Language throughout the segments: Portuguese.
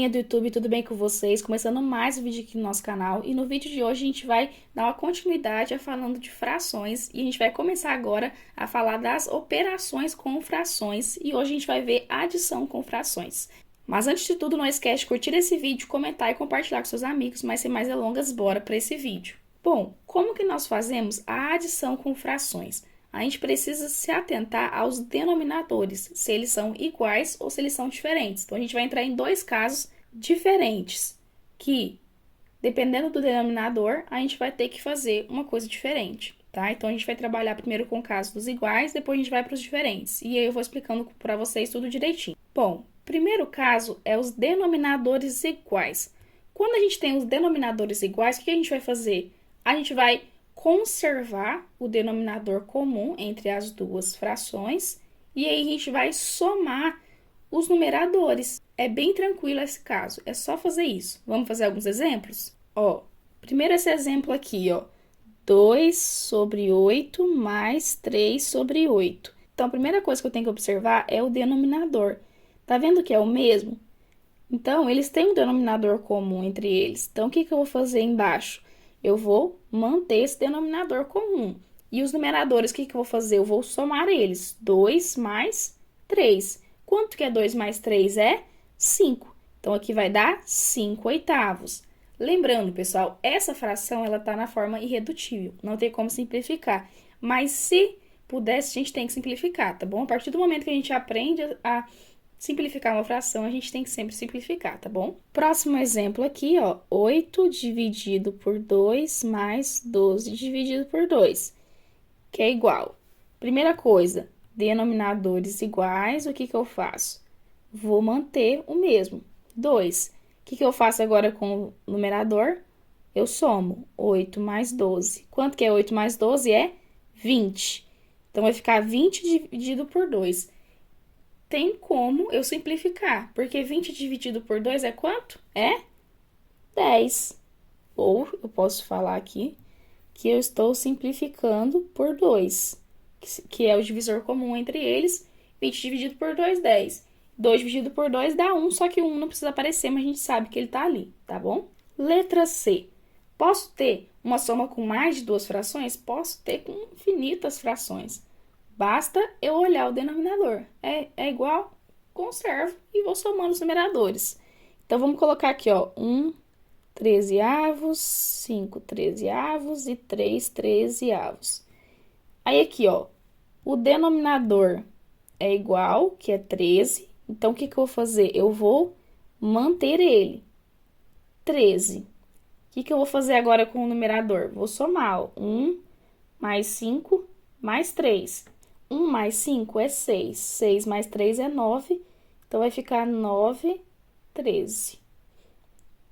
galerinha do YouTube, tudo bem com vocês? Começando mais um vídeo aqui no nosso canal. E no vídeo de hoje a gente vai dar uma continuidade a falando de frações. E a gente vai começar agora a falar das operações com frações. E hoje a gente vai ver adição com frações. Mas antes de tudo, não esquece de curtir esse vídeo, comentar e compartilhar com seus amigos. Mas sem mais delongas, bora para esse vídeo. Bom, como que nós fazemos a adição com frações? A gente precisa se atentar aos denominadores, se eles são iguais ou se eles são diferentes. Então, a gente vai entrar em dois casos diferentes, que, dependendo do denominador, a gente vai ter que fazer uma coisa diferente, tá? Então, a gente vai trabalhar primeiro com o caso dos iguais, depois a gente vai para os diferentes. E aí, eu vou explicando para vocês tudo direitinho. Bom, primeiro caso é os denominadores iguais. Quando a gente tem os denominadores iguais, o que a gente vai fazer? A gente vai conservar o denominador comum entre as duas frações e aí a gente vai somar os numeradores. É bem tranquilo esse caso, é só fazer isso. Vamos fazer alguns exemplos? Ó, primeiro esse exemplo aqui, ó, 2 sobre 8 mais 3 sobre 8. Então, a primeira coisa que eu tenho que observar é o denominador. Tá vendo que é o mesmo? Então, eles têm um denominador comum entre eles. Então, o que eu vou fazer embaixo? Eu vou manter esse denominador comum. E os numeradores, o que eu vou fazer? Eu vou somar eles. 2 mais 3. Quanto que é 2 mais 3? É 5. Então, aqui vai dar 5 oitavos. Lembrando, pessoal, essa fração, ela tá na forma irredutível. Não tem como simplificar. Mas, se pudesse, a gente tem que simplificar, tá bom? A partir do momento que a gente aprende a simplificar uma fração, a gente tem que sempre simplificar, tá bom? Próximo exemplo aqui, ó, 8 dividido por 2 mais 12 dividido por 2, que é igual. Primeira coisa, denominadores iguais, o que eu faço? Vou manter o mesmo, 2. O que eu faço agora com o numerador? Eu somo 8 mais 12. Quanto que é 8 mais 12? É 20. Então, vai ficar 20 dividido por 2. Tem como eu simplificar, porque 20 dividido por 2 é quanto? É 10. Ou eu posso falar aqui que eu estou simplificando por 2, que é o divisor comum entre eles. 20 dividido por 2, 10. 2 dividido por 2 dá 1, só que o 1 não precisa aparecer, mas a gente sabe que ele tá ali, tá bom? Letra C. Posso ter uma soma com mais de duas frações? Posso ter com infinitas frações. Basta eu olhar o denominador. É igual? Conservo e vou somando os numeradores. Então, vamos colocar aqui, ó, 1 13avos, 5 13avos e 3 13avos. Aí, aqui, ó, o denominador é igual, que é 13. Então, o que eu vou fazer? Eu vou manter ele, 13. O que eu vou fazer agora com o numerador? Vou somar, ó, 1 mais 5 mais 3. 1 mais 5 é 6. 6 mais 3 é 9. Então, vai ficar 9, 13.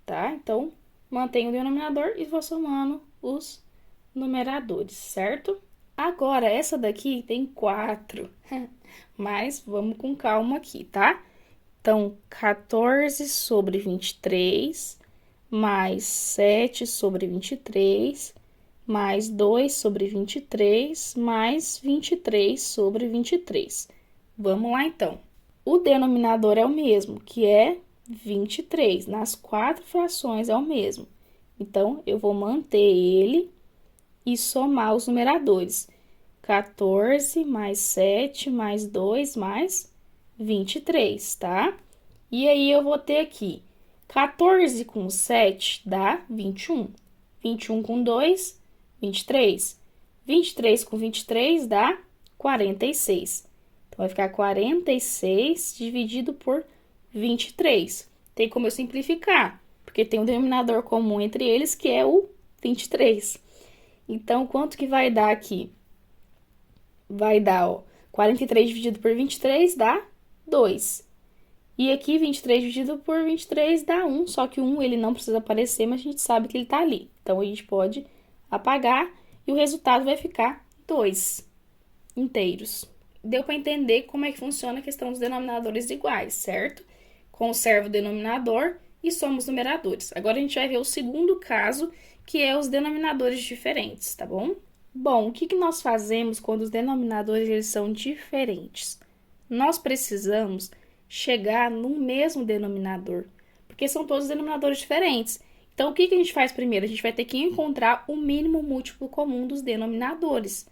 Tá? Então, mantenho o denominador e vou somando os numeradores, certo? Agora, essa daqui tem 4. Mas, vamos com calma aqui, tá? Então, 14 sobre 23, mais 7 sobre 23, mais 2 sobre 23, mais 23 sobre 23. Vamos lá, então. O denominador é o mesmo, que é 23. Nas quatro frações é o mesmo. Então, eu vou manter ele e somar os numeradores. 14 mais 7 mais 2 mais 23, tá? E aí, eu vou ter aqui 14 com 7 dá 21. 21 com 2, 23. 23 com 23 dá 46. Então, vai ficar 46 dividido por 23. Tem como eu simplificar, porque tem um denominador comum entre eles, que é o 23. Então, quanto que vai dar aqui? Vai dar, ó, 43 dividido por 23 dá 2. E aqui, 23 dividido por 23 dá 1, só que o 1 ele não precisa aparecer, mas a gente sabe que ele tá ali. Então, a gente pode apagar e o resultado vai ficar 2 inteiros. Deu para entender como é que funciona a questão dos denominadores iguais, certo? Conserva o denominador e soma os numeradores. Agora, a gente vai ver o segundo caso, que é os denominadores diferentes, tá bom? Bom, o que nós fazemos quando os denominadores eles são diferentes? Nós precisamos chegar no mesmo denominador, porque são todos denominadores diferentes. Então, o que a gente faz primeiro? A gente vai ter que encontrar o mínimo múltiplo comum dos denominadores,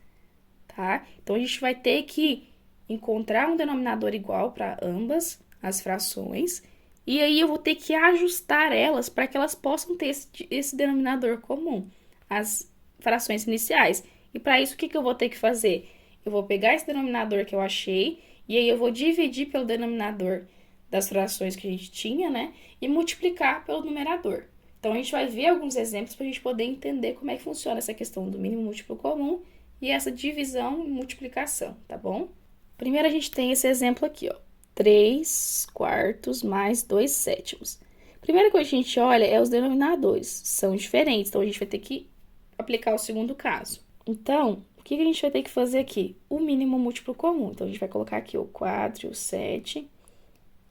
tá? Então, a gente vai ter que encontrar um denominador igual para ambas as frações, e aí eu vou ter que ajustar elas para que elas possam ter esse denominador comum, as frações iniciais. E para isso, o que eu vou ter que fazer? Eu vou pegar esse denominador que eu achei, e aí eu vou dividir pelo denominador das frações que a gente tinha, né? E multiplicar pelo numerador. Então, a gente vai ver alguns exemplos para a gente poder entender como é que funciona essa questão do mínimo múltiplo comum e essa divisão e multiplicação, tá bom? Primeiro, a gente tem esse exemplo aqui, ó. 3 quartos mais 2 sétimos. Primeira coisa que a gente olha é os denominadores. São diferentes, então a gente vai ter que aplicar o segundo caso. Então, o que a gente vai ter que fazer aqui? O mínimo múltiplo comum. Então, a gente vai colocar aqui o 4 e o 7.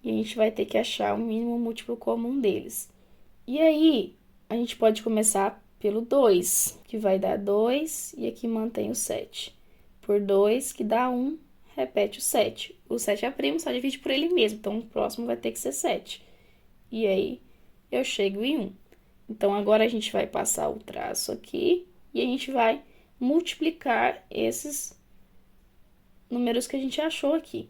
E a gente vai ter que achar o mínimo múltiplo comum deles. E aí, a gente pode começar pelo 2, que vai dar 2, e aqui mantém o 7. Por 2, que dá 1, repete o 7. O 7 é primo, só divide por ele mesmo, então o próximo vai ter que ser 7. E aí, eu chego em 1. Então, agora a gente vai passar o traço aqui, e a gente vai multiplicar esses números que a gente achou aqui.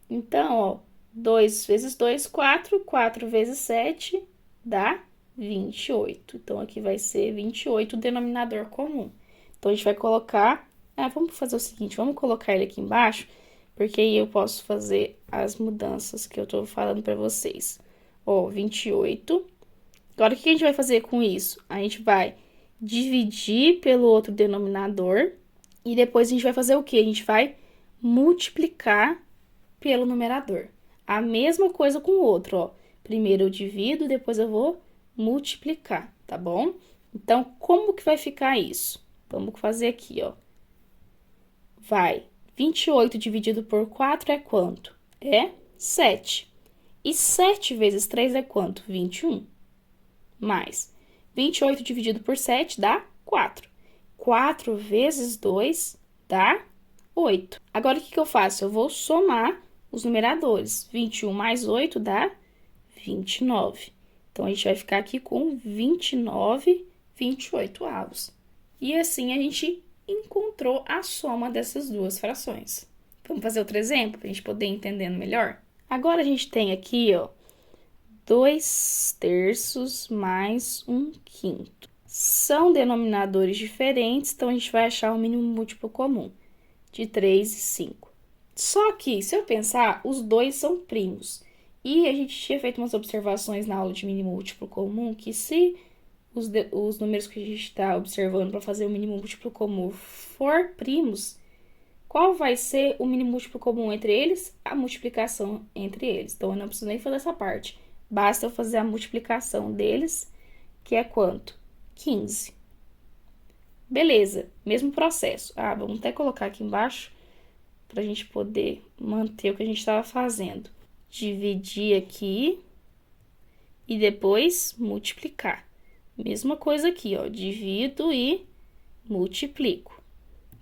Então, ó, 2 vezes 2, 4. 4 vezes 7 dá 28. Então, aqui vai ser 28 o denominador comum. Então, a gente vai colocar... vamos fazer o seguinte, vamos colocar ele aqui embaixo, porque aí eu posso fazer as mudanças que eu tô falando pra vocês. Ó, 28. Agora, o que a gente vai fazer com isso? A gente vai dividir pelo outro denominador e depois a gente vai fazer o quê? A gente vai multiplicar pelo numerador. A mesma coisa com o outro, ó. Primeiro eu divido, depois eu vou multiplicar, tá bom? Então, como que vai ficar isso? Vamos fazer aqui, ó. Vai, 28 dividido por 4 é quanto? É 7. E 7 vezes 3 é quanto? 21. Mais 28 dividido por 7 dá 4. 4 vezes 2 dá 8. Agora, o que eu faço? Eu vou somar os numeradores. 21 mais 8 dá 29. Então, a gente vai ficar aqui com 29 28avos. E assim, a gente encontrou a soma dessas duas frações. Vamos fazer outro exemplo para a gente poder entender melhor? Agora, a gente tem aqui, ó, 2 terços mais 1 quinto. São denominadores diferentes, então a gente vai achar o mínimo múltiplo comum de 3 e 5. Só que, se eu pensar, os dois são primos. E a gente tinha feito umas observações na aula de mínimo múltiplo comum, que se os números que a gente está observando para fazer o mínimo múltiplo comum for primos, qual vai ser o mínimo múltiplo comum entre eles? A multiplicação entre eles. Então, eu não preciso nem fazer essa parte. Basta eu fazer a multiplicação deles, que é quanto? 15. Beleza, mesmo processo. Vamos até colocar aqui embaixo, para a gente poder manter o que a gente estava fazendo. Dividir aqui e depois multiplicar. Mesma coisa aqui, ó, divido e multiplico.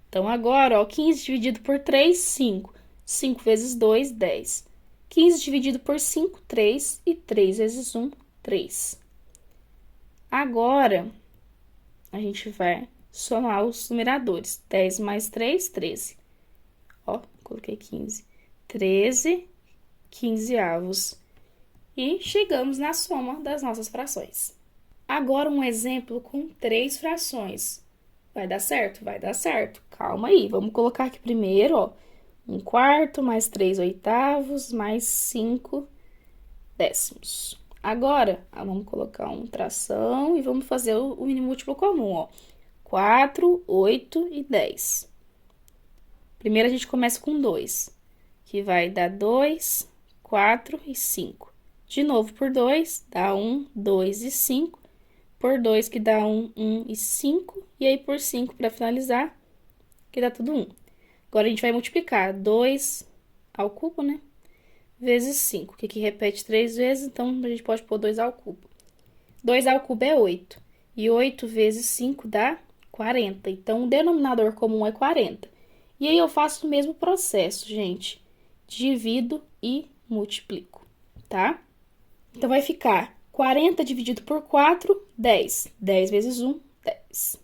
Então, agora, ó, 15 dividido por 3, 5. 5 vezes 2, 10. 15 dividido por 5, 3. E 3 vezes 1, 3. Agora, a gente vai somar os numeradores. 10 mais 3, 13. Ó, coloquei 15. 13 quinzeavos. E chegamos na soma das nossas frações. Agora, um exemplo com 3 frações. Vai dar certo? Vai dar certo. Calma aí, vamos colocar aqui primeiro, ó. 1 quarto mais 3 oitavos mais 5 décimos. Agora, vamos colocar um tração e vamos fazer o mínimo múltiplo comum, ó. 4, 8 e 10. Primeiro, a gente começa com 2, que vai dar 2, 4 e 5. De novo, por 2, dá 1, 2 e 5. Por 2, que dá 1, 1 e 5. E aí, por 5, para finalizar, que dá tudo 1. Agora, a gente vai multiplicar 2 ao cubo, né? Vezes 5, que aqui repete 3 vezes, então, a gente pode pôr 2 ao cubo. 2 ao cubo é 8. E 8 vezes 5 dá 40. Então, o denominador comum é 40. E aí, eu faço o mesmo processo, gente. Divido e multiplico, tá? Então, vai ficar 40 dividido por 4, 10. 10 vezes 1, 10.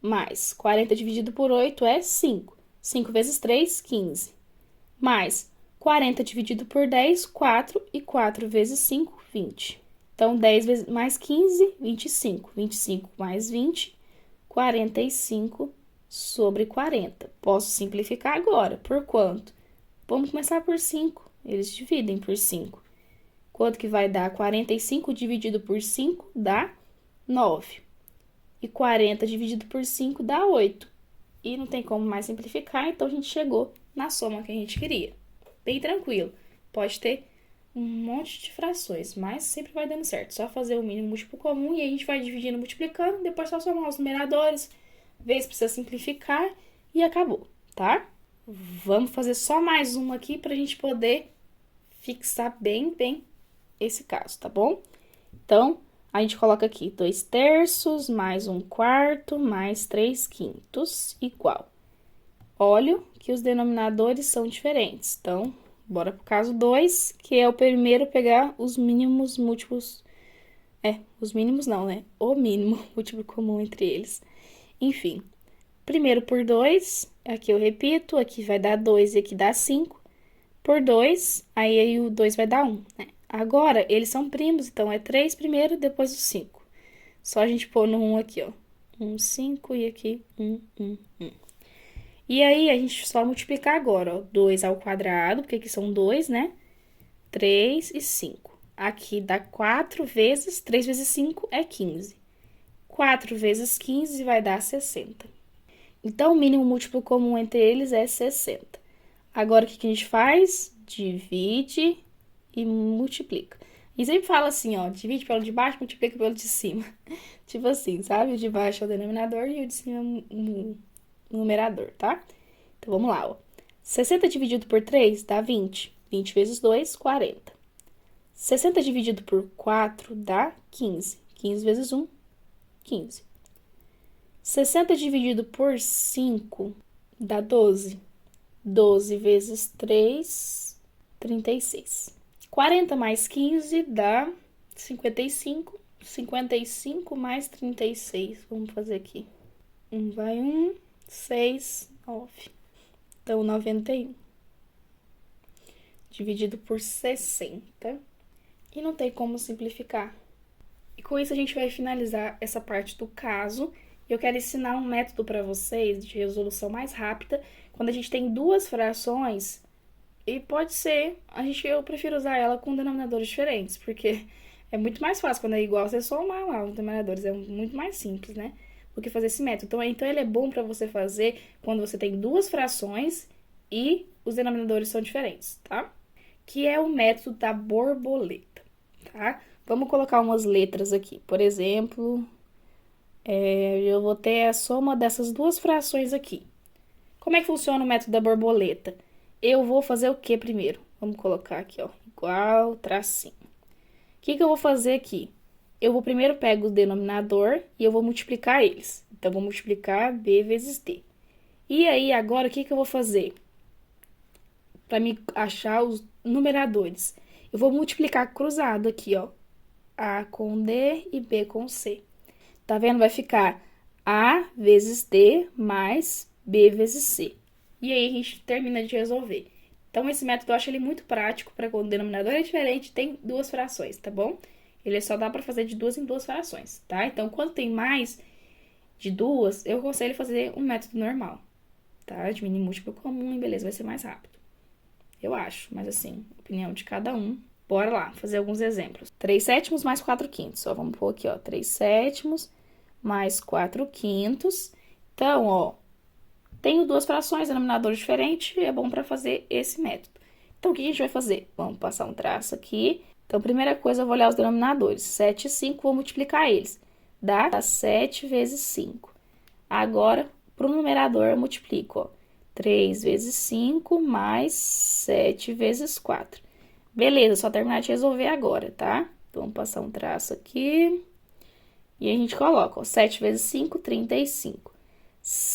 Mais 40 dividido por 8 é 5. 5 vezes 3, 15. Mais 40 dividido por 10, 4. E 4 vezes 5, 20. Então, 10 vezes mais 15, 25. 25 mais 20, 45 sobre 40. Posso simplificar agora. Por quanto? Vamos começar por 5. Eles dividem por 5. Quanto que vai dar? 45 dividido por 5 dá 9. E 40 dividido por 5 dá 8. E não tem como mais simplificar, então a gente chegou na soma que a gente queria. Bem tranquilo. Pode ter um monte de frações, mas sempre vai dando certo. Só fazer o mínimo múltiplo comum e a gente vai dividindo, multiplicando, depois só somar os numeradores, ver se precisa simplificar e acabou, tá? Vamos fazer só mais uma aqui pra gente poder fixar bem esse caso, tá bom? Então, a gente coloca aqui 2 terços mais 1 quarto mais 3 quintos igual. Olha que os denominadores são diferentes. Então, bora pro caso 2, que é o primeiro pegar os mínimos múltiplos. Os mínimos não, né? O mínimo múltiplo comum entre eles. Enfim, primeiro por 2, aqui eu repito, aqui vai dar 2 e aqui dá 5. Por 2, aí o 2 vai dar 1, né? Agora, eles são primos, então é 3 primeiro, depois o 5. Só a gente pôr no 1 aqui, ó. 1, 5 e aqui 1, 1, 1. E aí, a gente só multiplicar agora, ó. 2 ao quadrado, porque aqui são 2, né? 3 e 5. Aqui dá 4 vezes, 3 vezes 5 é 15. 4 vezes 15 vai dar 60. Então, o mínimo múltiplo comum entre eles é 60. Agora, o que a gente faz? Divide e multiplica. E sempre fala assim, ó, divide pelo de baixo, multiplica pelo de cima. Tipo assim, sabe? O de baixo é o denominador e o de cima é o numerador, tá? Então, vamos lá, ó. 60 dividido por 3 dá 20. 20 vezes 2, 40. 60 dividido por 4 dá 15. 15 vezes 1, 15. 60 dividido por 5 dá 12. 12 vezes 3, 36. 40 mais 15 dá 55. 55 mais 36. Vamos fazer aqui. 1 vai 1, 6, 9. Então, 91. Dividido por 60. E não tem como simplificar. E com isso a gente vai finalizar essa parte do caso. Eu quero ensinar um método para vocês de resolução mais rápida. Quando a gente tem duas frações, e pode ser, eu prefiro usar ela com denominadores diferentes, porque é muito mais fácil quando é igual você somar lá os denominadores, é muito mais simples, né? Do que fazer esse método. Então ele é bom para você fazer quando você tem duas frações e os denominadores são diferentes, tá? Que é o método da borboleta, tá? Vamos colocar umas letras aqui. Por exemplo, eu vou ter a soma dessas duas frações aqui. Como é que funciona o método da borboleta? Eu vou fazer o que primeiro? Vamos colocar aqui, ó, igual, tracinho. O que eu vou fazer aqui? Eu vou primeiro pegar o denominador e eu vou multiplicar eles. Então, vou multiplicar B vezes D. E aí, agora, o que eu vou fazer? Para me achar os numeradores. Eu vou multiplicar cruzado aqui, ó. A com D e B com C. Tá vendo? Vai ficar A vezes D mais B vezes C. E aí, a gente termina de resolver. Então, esse método eu acho ele muito prático para quando o denominador é diferente, tem duas frações, tá bom? Ele só dá para fazer de duas em duas frações, tá? Então, quando tem mais de duas, eu aconselho fazer um método normal, tá? De mínimo múltiplo comum e beleza, vai ser mais rápido. Eu acho, mas assim, opinião de cada um. Bora lá, fazer alguns exemplos. 3 sétimos mais 4 quintos. Ó, vamos pôr aqui, ó, 3 sétimos mais 4 quintos. Então, ó, tenho duas frações, denominadores diferentes, é bom para fazer esse método. Então, o que a gente vai fazer? Vamos passar um traço aqui. Então, primeira coisa, eu vou olhar os denominadores. 7 e 5, vou multiplicar eles. Dá 7 vezes 5. Agora, para o numerador, eu multiplico, ó. 3 vezes 5 mais 7 vezes 4. Beleza, só terminar de resolver agora, tá? Vamos passar um traço aqui. E a gente coloca, ó, 7 vezes 5, 35.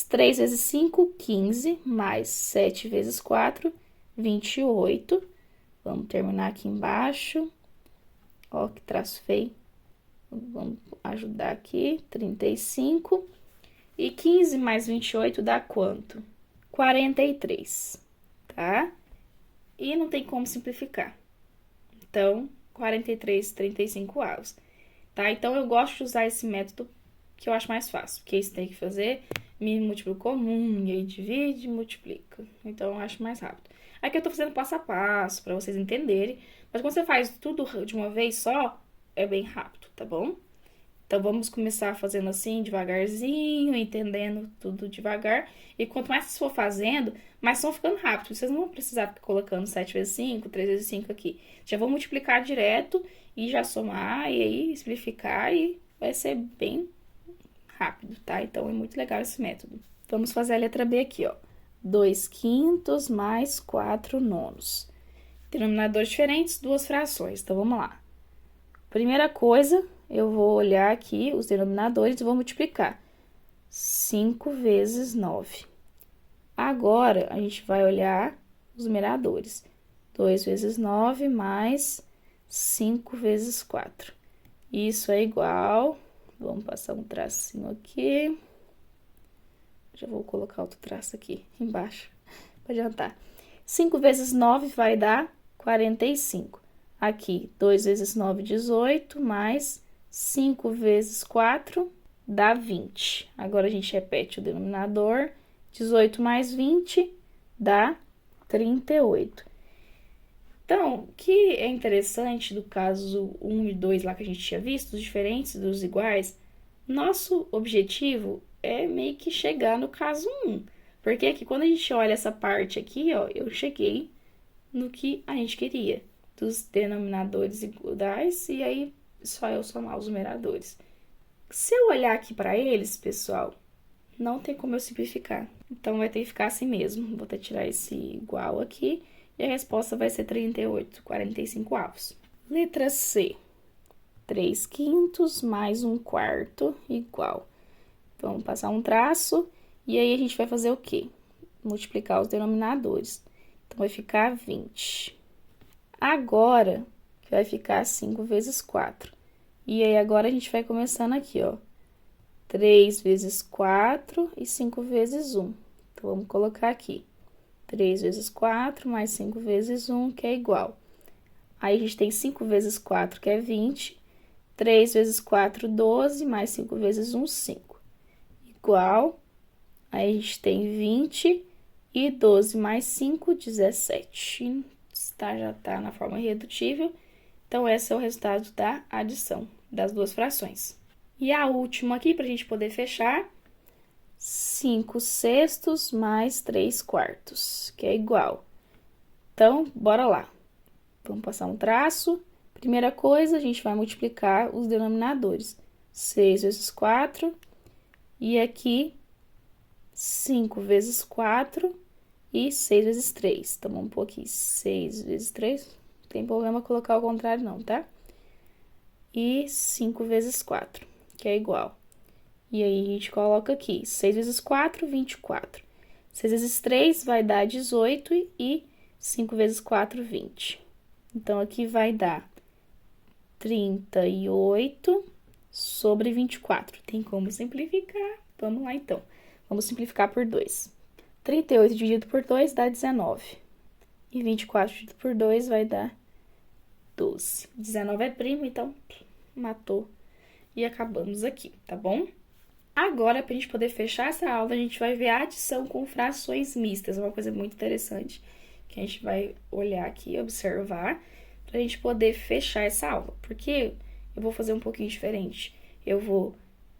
3 vezes 5, 15, mais 7 vezes 4, 28. Vamos terminar aqui embaixo. Ó, que traço feio. Vamos ajudar aqui. 35. E 15 mais 28 dá quanto? 43, tá? E não tem como simplificar. Então, 43, 35 avos, tá? Então, eu gosto de usar esse método que eu acho mais fácil, porque isso tem que fazer mínimo múltiplo comum, e aí divide e multiplica. Então, eu acho mais rápido. Aqui eu tô fazendo passo a passo, pra vocês entenderem, mas quando você faz tudo de uma vez só, é bem rápido, tá bom? Então, vamos começar fazendo assim, devagarzinho, entendendo tudo devagar. E quanto mais vocês for fazendo, mais vão ficando rápido. Vocês não vão precisar ficar colocando 7 vezes 5, 3 vezes 5 aqui. Já vou multiplicar direto e já somar e aí simplificar e vai ser bem rápido, tá? Então, é muito legal esse método. Vamos fazer a letra B aqui, ó. 2 quintos mais 4 nonos. Denominadores diferentes, duas frações. Então, vamos lá. Primeira coisa, eu vou olhar aqui os denominadores e vou multiplicar. 5 vezes 9. Agora, a gente vai olhar os numeradores. 2 vezes 9 mais 5 vezes 4. Isso é igual... Vamos passar um tracinho aqui. Já vou colocar outro traço aqui embaixo, para adiantar. 5 vezes 9 vai dar 45. Aqui, 2 vezes 9, 18, mais 5 vezes 4, dá 20. Agora, a gente repete o denominador. 18 mais 20, dá 38. Então, o que é interessante do caso 1 e 2 lá que a gente tinha visto, os diferentes dos iguais, nosso objetivo é meio que chegar no caso 1. Porque aqui, quando a gente olha essa parte aqui, ó, eu cheguei no que a gente queria, dos denominadores iguais, e aí só eu somar os numeradores. Se eu olhar aqui para eles, pessoal, não tem como eu simplificar. Então, vai ter que ficar assim mesmo. Vou até tirar esse igual aqui. E a resposta vai ser 38, 45 avos. Letra C. 3 quintos mais 1 quarto igual. Vamos passar um traço. E aí, a gente vai fazer o quê? Multiplicar os denominadores. Então, vai ficar 20. Agora, vai ficar 5 vezes 4. E aí, agora, a gente vai começando aqui, ó. 3 vezes 4 e 5 vezes 1. Então, vamos colocar aqui. 3 vezes 4 mais 5 vezes 1, que é igual. Aí, a gente tem 5 vezes 4, que é 20. 3 vezes 4, 12, mais 5 vezes 1, 5. Igual. Aí, a gente tem 20 e 12 mais 5, 17. Já tá na forma irredutível. Então, esse é o resultado da adição das duas frações. E a última aqui, para a gente poder fechar, 5 sextos mais 3 quartos, que é igual. Então, bora lá. Vamos passar um traço. Primeira coisa, a gente vai multiplicar os denominadores. 6 vezes 4. E aqui, 5 vezes 4 e 6 vezes 3. Então, vamos pôr aqui 6 vezes 3. Não tem problema colocar ao contrário não, tá? E 5 vezes 4, que é igual. E aí, a gente coloca aqui, 6 vezes 4, 24. 6 vezes 3 vai dar 18 e 5 vezes 4, 20. Então, aqui vai dar 38 sobre 24. Tem como simplificar? Vamos lá, então. Vamos simplificar por 2. 38 dividido por 2 dá 19. E 24 dividido por 2 vai dar 12. 19 é primo, então, matou. E acabamos aqui, tá bom? Agora, para a gente poder fechar essa aula, a gente vai ver a adição com frações mistas. É uma coisa muito interessante que a gente vai olhar aqui, observar, para a gente poder fechar essa aula. Porque eu vou fazer um pouquinho diferente. Eu vou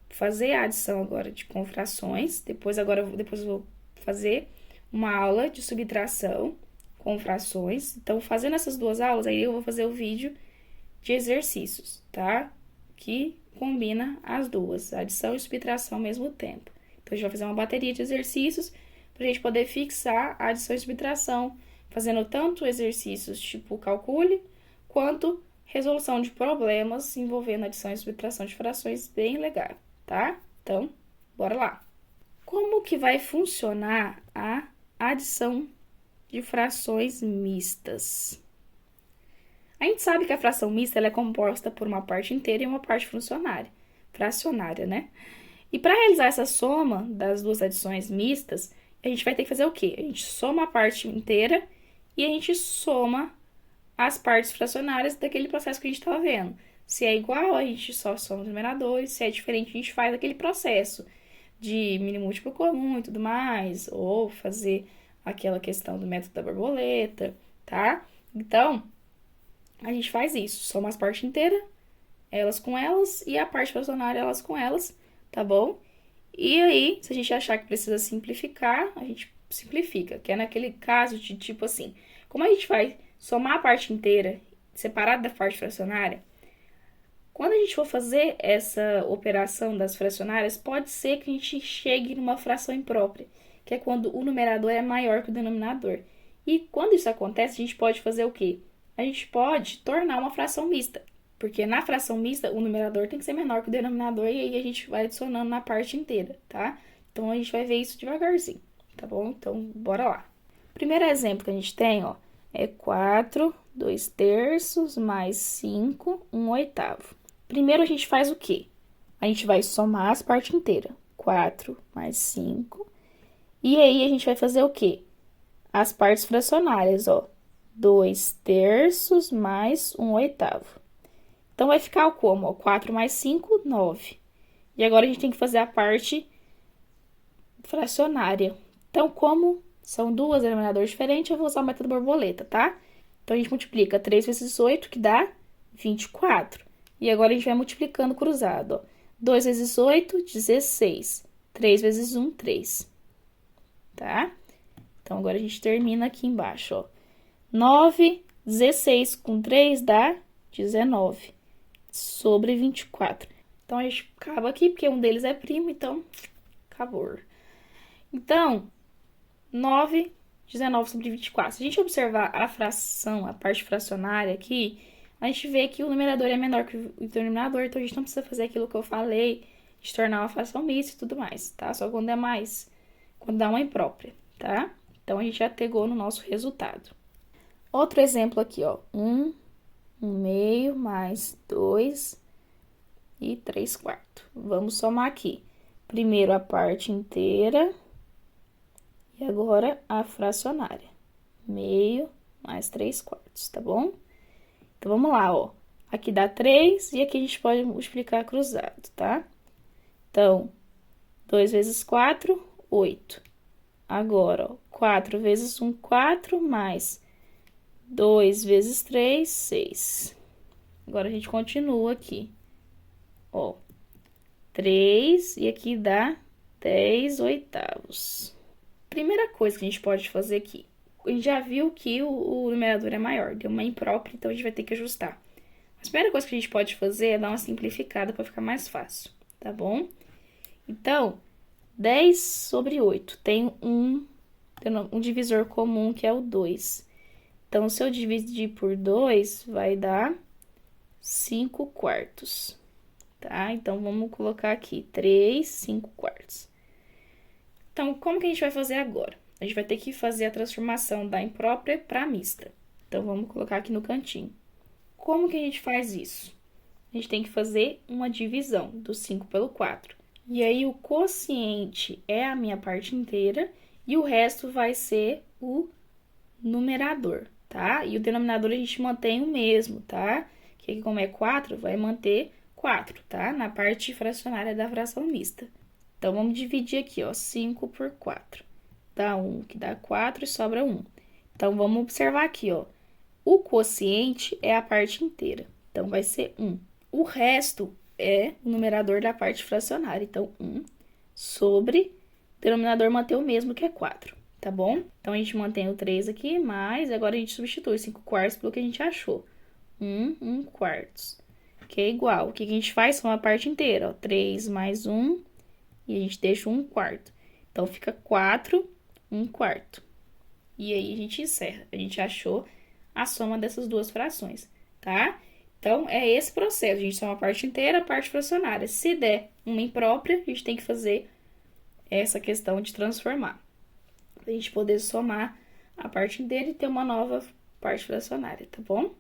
fazer a adição agora com frações, depois eu vou fazer uma aula de subtração com frações. Então, fazendo essas duas aulas, aí eu vou fazer o vídeo de exercícios, tá? Que combina as duas, adição e subtração ao mesmo tempo. Então, a gente vai fazer uma bateria de exercícios para a gente poder fixar a adição e subtração, fazendo tanto exercícios tipo calcule, quanto resolução de problemas envolvendo adição e subtração de frações, bem legal, tá? Então, bora lá. Como que vai funcionar a adição de frações mistas? A gente sabe que a fração mista ela é composta por uma parte inteira e uma parte fracionária, né? E para realizar essa soma das duas adições mistas, a gente vai ter que fazer o quê? A gente soma a parte inteira e a gente soma as partes fracionárias daquele processo que a gente estava vendo. Se é igual, a gente só soma os numeradores, se é diferente, a gente faz aquele processo de mínimo múltiplo comum e tudo mais, ou fazer aquela questão do método da borboleta, tá? Então, a gente faz isso, soma as partes inteiras, elas com elas, e a parte fracionária, elas com elas, tá bom? E aí, se a gente achar que precisa simplificar, a gente simplifica, que é naquele caso de tipo assim, como a gente vai somar a parte inteira separada da parte fracionária, quando a gente for fazer essa operação das fracionárias, pode ser que a gente chegue numa fração imprópria, que é quando o numerador é maior que o denominador. E quando isso acontece, a gente pode fazer o quê? A gente pode tornar uma fração mista, porque na fração mista o numerador tem que ser menor que o denominador e aí a gente vai adicionando na parte inteira, tá? Então a gente vai ver isso devagarzinho, tá bom? Então bora lá. Primeiro exemplo que a gente tem, ó, é 4, 2 terços mais 5, 1 oitavo. Primeiro a gente faz o quê? A gente vai somar as partes inteiras. 4 mais 5. E aí a gente vai fazer o quê? As partes fracionárias, ó. 2 terços mais 1 oitavo. Então, vai ficar como? Ó, 4 mais 5, 9. E agora a gente tem que fazer a parte fracionária. Então, como são duas denominadores diferentes, eu vou usar o método borboleta, tá? Então, a gente multiplica 3 vezes 8, que dá 24. E agora a gente vai multiplicando cruzado, ó. 2 vezes 8, 16. 3 vezes 1, 3. Tá? Então, agora a gente termina aqui embaixo, ó. 9, 16 com 3 dá 19. Sobre 24. Então, a gente acaba aqui, porque um deles é primo, então, acabou. Então, 9, 19 sobre 24. Se a gente observar a fração, a parte fracionária aqui, a gente vê que o numerador é menor que o denominador, então a gente não precisa fazer aquilo que eu falei, de tornar uma fração mista e tudo mais, tá? Só quando é mais, quando dá uma imprópria, tá? Então, a gente já pegou no nosso resultado. Outro exemplo aqui, ó. 1 meio mais 2 e 3 quartos. Vamos somar aqui. Primeiro a parte inteira e agora a fracionária. Meio mais 3 quartos, tá bom? Então, vamos lá, ó. Aqui dá 3 e aqui a gente pode multiplicar cruzado, tá? Então, 2 vezes 4, 8. Agora, ó, 4 vezes 1, 4, mais 2 vezes 3, 6. Agora, a gente continua aqui. Ó, 3 e aqui dá 10 oitavos. Primeira coisa que a gente pode fazer aqui. A gente já viu que o numerador é maior, deu uma imprópria, então a gente vai ter que ajustar. A primeira coisa que a gente pode fazer é dar uma simplificada para ficar mais fácil, tá bom? Então, 10 sobre 8 tem um divisor comum que é o 2. Então, se eu dividir por 2, vai dar 5 quartos, tá? Então, vamos colocar aqui 3, 5 quartos. Então, como que a gente vai fazer agora? A gente vai ter que fazer a transformação da imprópria para mista. Então, vamos colocar aqui no cantinho. Como que a gente faz isso? A gente tem que fazer uma divisão do 5 pelo 4. E aí, o quociente é a minha parte inteira e o resto vai ser o numerador, tá? E o denominador a gente mantém o mesmo, tá? Que aqui, como é 4, vai manter 4, tá? Na parte fracionária da fração mista. Então, vamos dividir aqui, ó, 5 por 4. Dá 1, que dá 4 e sobra 1. Então, vamos observar aqui, ó. O quociente é a parte inteira, então vai ser 1. O resto é o numerador da parte fracionária, então 1 sobre, o denominador mantém o mesmo, que é 4, tá bom? Então, a gente mantém o 3 aqui, mas agora a gente substitui 5 quartos pelo que a gente achou. 1 quartos, que é igual. O que a gente faz? Soma a parte inteira, ó, 3 mais 1, e a gente deixa 1 quarto. Então, fica 4, 1 quarto. E aí, a gente encerra. A gente achou a soma dessas duas frações, tá? Então, é esse processo. A gente soma a parte inteira, a parte fracionária. Se der uma imprópria, a gente tem que fazer essa questão de transformar. Pra gente poder somar a parte inteira e ter uma nova parte fracionária, tá bom?